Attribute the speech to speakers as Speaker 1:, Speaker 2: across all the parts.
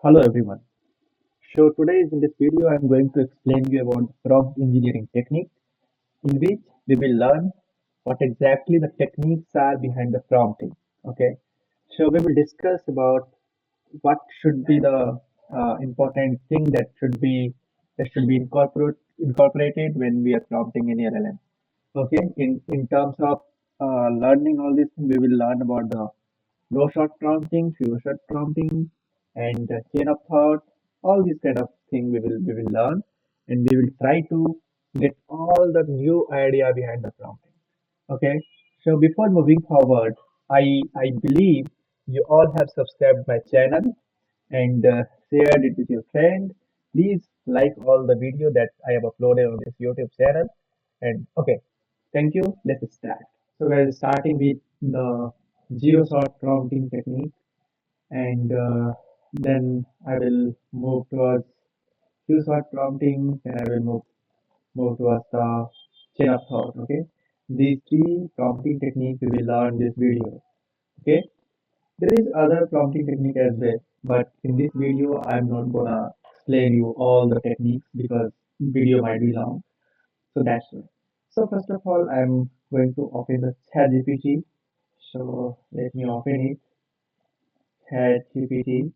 Speaker 1: Hello everyone. So today in this video I am going to explain you about prompt engineering technique in which we will learn what exactly the techniques are behind the prompting. Okay. So we will discuss about what should be the important thing that should be incorporated when we are prompting any LLM. Okay. In terms of learning all this, we will learn about the no shot prompting, few shot prompting, and chain of thought. All these kind of thing we will learn, and we will try to get all the new idea behind the prompting. Okay. So before moving forward, I believe you all have subscribed my channel and shared it with your friend. Please like all the video that I have uploaded on this YouTube channel. And okay, thank you. Let's start. So guys, starting with the zero shot prompting technique, and then I will move towards few shot prompting, and I will move towards the chain of thought. Okay, these three prompting techniques we will learn in this video. Okay, there is other prompting technique as well, but in this video I'm not gonna explain you all the techniques because video might be long. So that's it. So first of all, I'm going to open the ChatGPT. So let me open it. ChatGPT.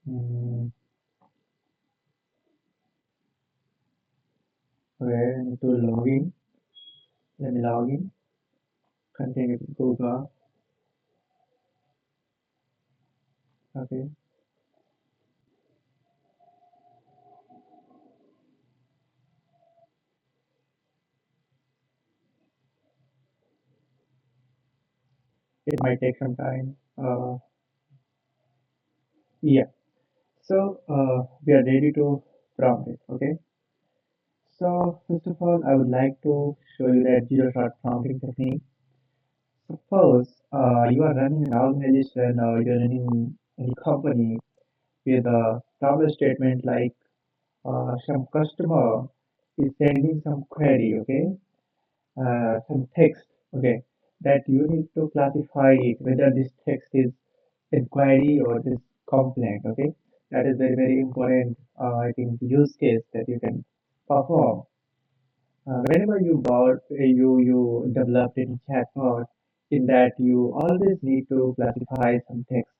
Speaker 1: Mm, where I need to log in. Let me log in. Continue with Google. Okay. It might take some time. Yeah. So we are ready to prompt it. Okay. So first of all, I would like to show you that zero shot prompting technique. Suppose you are running an organization or you're running any company with a problem statement like some customer is sending some query, okay, some text, okay, that you need to classify it whether this text is inquiry or this complaint, okay. That is very very important. I think use case that you can perform. Whenever you developed any chatbot, in that you always need to classify some text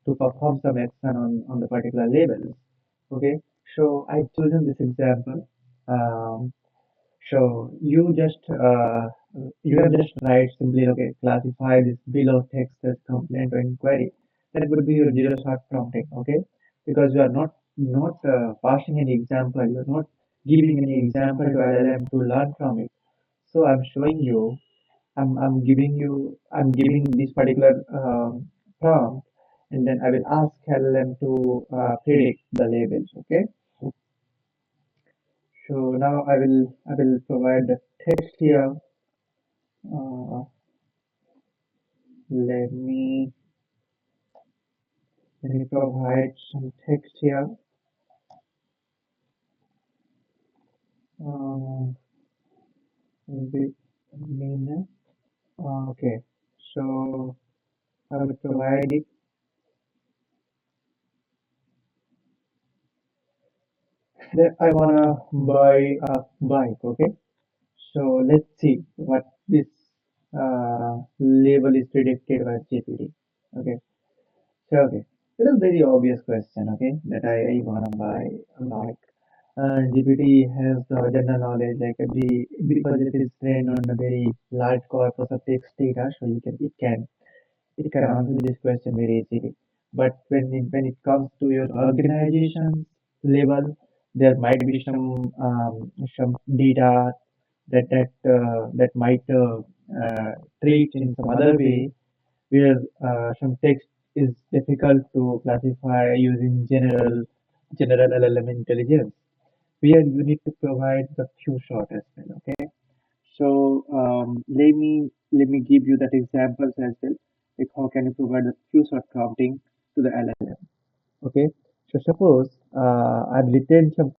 Speaker 1: to perform some action on the particular label. Okay, so I've chosen this example. Um, so you can just write simply, okay, classify this below text as complaint or inquiry. That would be your zero shot prompting, okay? Because you are not passing any example, you are not giving any example to LLM to learn from it. So I'm showing you, I'm giving this particular prompt, and then I will ask LLM to predict the labels, okay? So now I will provide the text here. Uh, let me let me provide some text here. Wait a minute. Okay, so I will provide it that I wanna buy a bike. Okay, so let's see what this label is predicted by GPT. Okay, so okay, it is very obvious question. Okay, that I wanna buy a bike. GPT has the general knowledge like because it is trained on a very large corpus of text data, so it can answer this question very easily. But when it comes to your organization level, there might be some data that might treat in some other way where some text is difficult to classify using general LLM intelligence, where you need to provide the few shot as well. Okay, so let me give you that examples as well. Like how can you provide the few shot prompting to the LLM? Okay, so suppose I've written some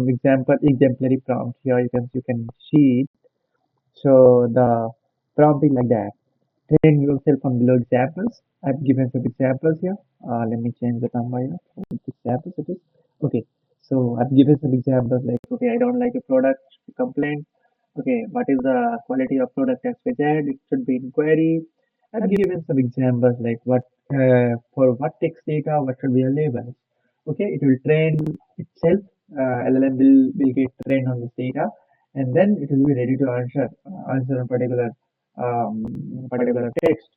Speaker 1: exemplary prompt here. You can see it. So the prompt is like that. train yourself on below examples. I've given some examples here. Let me change the thumbnail. Examples it is. Okay, so I've given some examples like, okay, I don't like a product, complaint. Okay, what is the quality of product as presented? It should be inquiry. I've given some examples like what for what text data, what should be a label. Okay, it will train itself. LLM will get trained on this data, and then it will be ready to answer a particular text.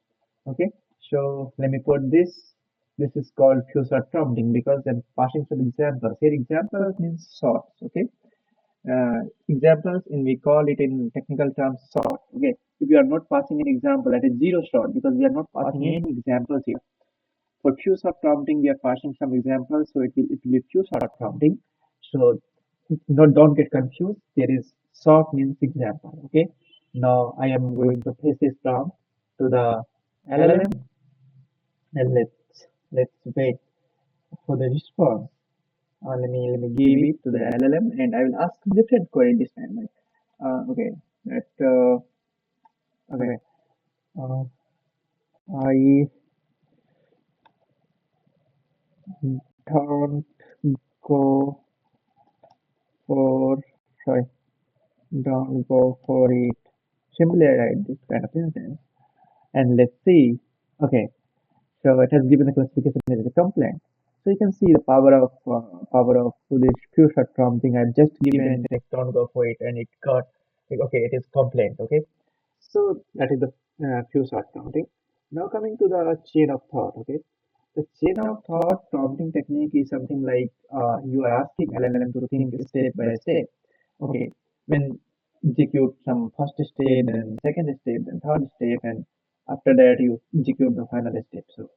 Speaker 1: Okay, so let me put this. This is called few short prompting because I'm passing some examples. Here, examples means sorts. Okay, examples in we call it in technical terms sort. Okay, if you are not passing an example, that is zero short because we are not passing any examples here. For few short prompting, we are passing some examples, so it will be few short prompting. So no, don't get confused. There is sort means example. Okay. Now I am going to paste this prompt to the LLM and let's wait for the response. Let me give it to the LLM and I will ask different query this time. Like, okay, that okay, uh, I don't go for sorry, don't go for it. Simply I write this kind of sentence and let's see. Okay, so it has given the classification as a complaint. So you can see the power of this few shot prompting. I've just given text don't go for it, and it got like, okay, it is complaint. Okay, so that is the few shot prompting. Now coming to the chain of thought. Okay, the chain of thought prompting technique is something like you are asking LLM to think step by step. Okay, when execute some first step, then second step, then third step, and after that you execute the final step. So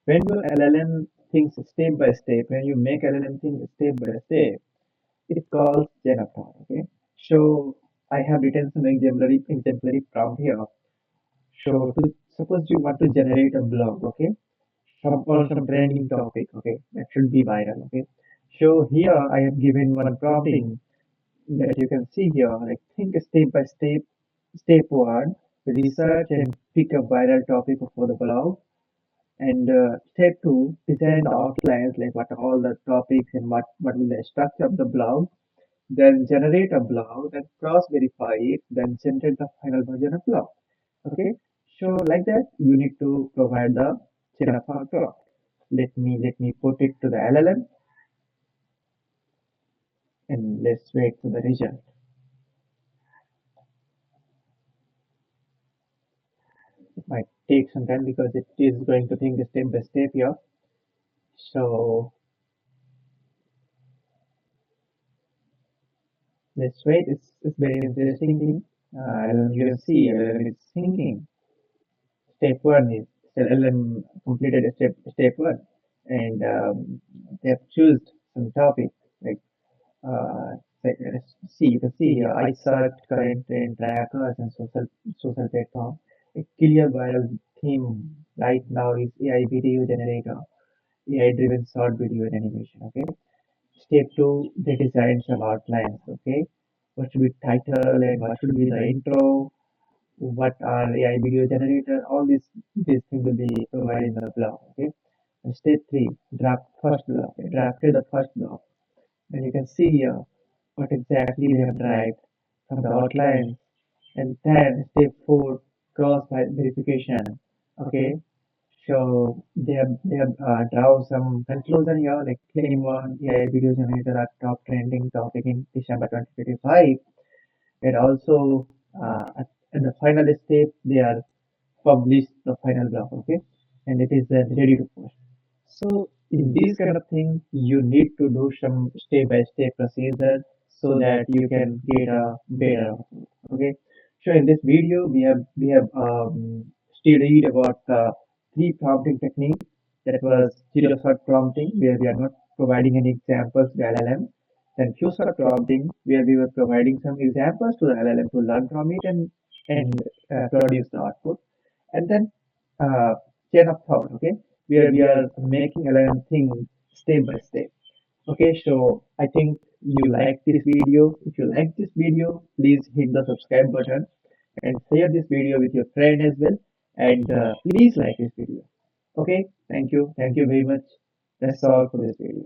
Speaker 1: when your LLM thinks step by step, when you make LLM think step by step, it calls chain of thought. Okay. So I have written some exemplary prompt here. So suppose you want to generate a blog, okay, some trending topic, okay, that should be viral, okay. So here I have given one prompting that you can see here, like think step by step. Step one, research and pick a viral topic for the blog. And step two, design the outlines, like what are all the topics and what will the structure of the blog. Then generate a blog, then cross-verify it, then generate the final version of blog. Okay, so like that, you need to provide the chain of thought prompt. Let me put it to the LLM and let's wait for the result. It might take some time because it is going to think step by step here. So let's wait. It's very interesting thing. You can see LLM is thinking. Step one is LLM completed step one, and they have chosen some topic like uh, see you can see here. I searched current trend trackers and social platform. A clear viral theme right now is AI video generator, AI driven short video and animation. Okay. Step two, they design some outlines. Okay. What should be title and what should be the intro? What are AI video generator? All these things will be provided in the blog. Okay. And step three, draft first blog. Okay. Drafted the first blog. And you can see here what exactly they have derived from the outline. And then step four, cross verification. Okay. So they have draw some conclusion here like claim one AI video generator are top trending topic in December 2025. And also at the final step they are publish the final graph, okay, and it is ready to post. So in this kind of thing, you need to do some step-by-step procedure so that you can get a better output. Okay. So in this video, we have studied about the three prompting technique. That was zero shot prompting, where we are not providing any examples to the LLM. Then few shot prompting, where we were providing some examples to the LLM to learn from it and produce the output. And then uh, chain of thought, okay, where we are making LLM think step by step. Okay, so I think you like this video. If you like this video, please hit the subscribe button and share this video with your friend as well. and please like this video. Okay, thank you very much. That's all for this video.